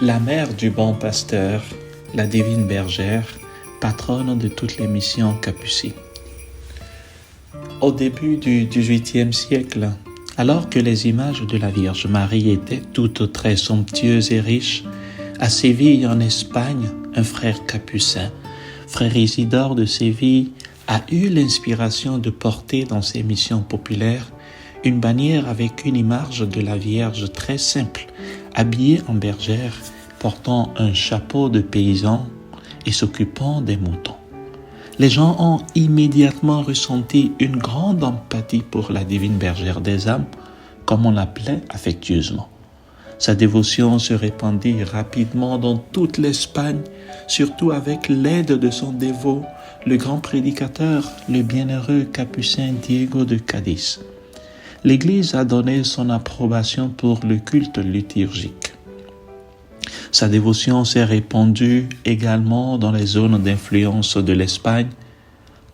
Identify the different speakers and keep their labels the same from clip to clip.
Speaker 1: La mère du bon pasteur, la divine bergère, patronne de toutes les missions capucines. Au début du XVIIIe siècle, alors que les images de la Vierge Marie étaient toutes très somptueuses et riches, à Séville en Espagne, un frère capucin, frère Isidore de Séville, a eu l'inspiration de porter dans ses missions populaires une bannière avec une image de la Vierge très simple, habillée en bergère, portant un chapeau de paysan et s'occupant des moutons. Les gens ont immédiatement ressenti une grande empathie pour la divine bergère des âmes, comme on l'appelait affectueusement. Sa dévotion se répandit rapidement dans toute l'Espagne, surtout avec l'aide de son dévot, le grand prédicateur, le bienheureux capucin Diego de Cadiz. L'Église a donné son approbation pour le culte liturgique. Sa dévotion s'est répandue également dans les zones d'influence de l'Espagne,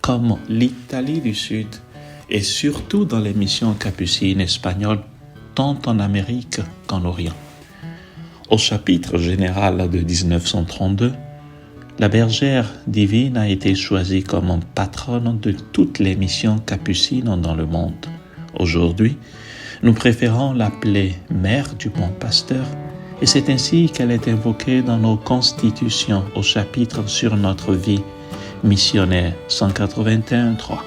Speaker 1: comme l'Italie du Sud, et surtout dans les missions capucines espagnoles, tant en Amérique qu'en Orient. Au chapitre général de 1932, la bergère divine a été choisie comme patronne de toutes les missions capucines dans le monde. Aujourd'hui, nous préférons l'appeler Mère du bon pasteur, et c'est ainsi qu'elle est invoquée dans nos constitutions au chapitre sur notre vie missionnaire 181.3.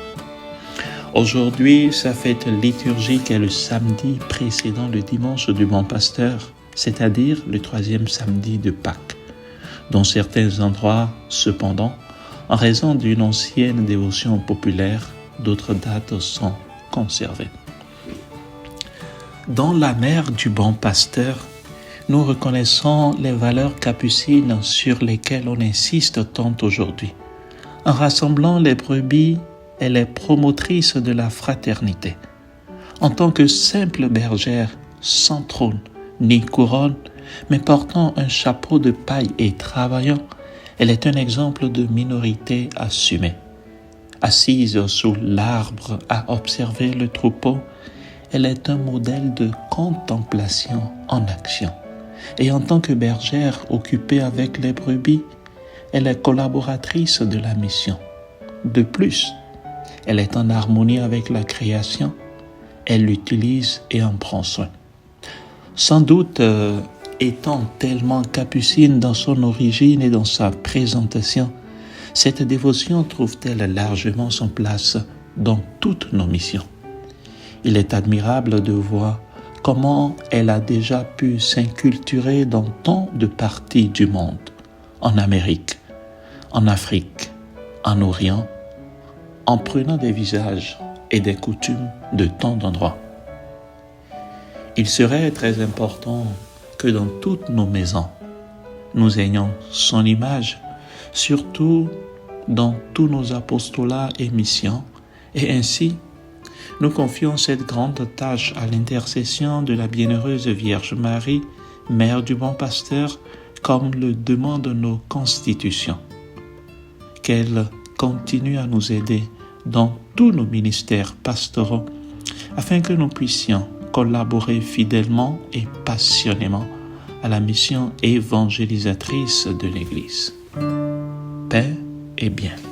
Speaker 1: Aujourd'hui, sa fête liturgique est le samedi précédant le dimanche du bon pasteur, c'est-à-dire le 3e samedi de Pâques. Dans certains endroits, cependant, en raison d'une ancienne dévotion populaire, d'autres dates sont conservées. Dans la mère du bon pasteur, nous reconnaissons les valeurs capucines sur lesquelles on insiste tant aujourd'hui. En rassemblant les brebis, elle est promotrice de la fraternité. En tant que simple bergère, sans trône ni couronne, mais portant un chapeau de paille et travaillant, elle est un exemple de minorité assumée. Assise sous l'arbre à observer le troupeau, elle est un modèle de contemplation en action. Et en tant que bergère occupée avec les brebis, elle est collaboratrice de la mission. De plus, elle est en harmonie avec la création, elle l'utilise et en prend soin. Sans doute, étant tellement capucine dans son origine et dans sa présentation, cette dévotion trouve-t-elle largement son place dans toutes nos missions. Il est admirable de voir comment elle a déjà pu s'inculturer dans tant de parties du monde, en Amérique, en Afrique, en Orient, en prenant des visages et des coutumes de tant d'endroits. Il serait très important que dans toutes nos maisons, nous ayons son image, surtout dans tous nos apostolats et missions, et ainsi, nous confions cette grande tâche à l'intercession de la bienheureuse Vierge Marie, Mère du bon pasteur, comme le demandent nos constitutions. Qu'elle continue à nous aider dans tous nos ministères pastoraux, afin que nous puissions collaborer fidèlement et passionnément à la mission évangélisatrice de l'Église. Paix et bien.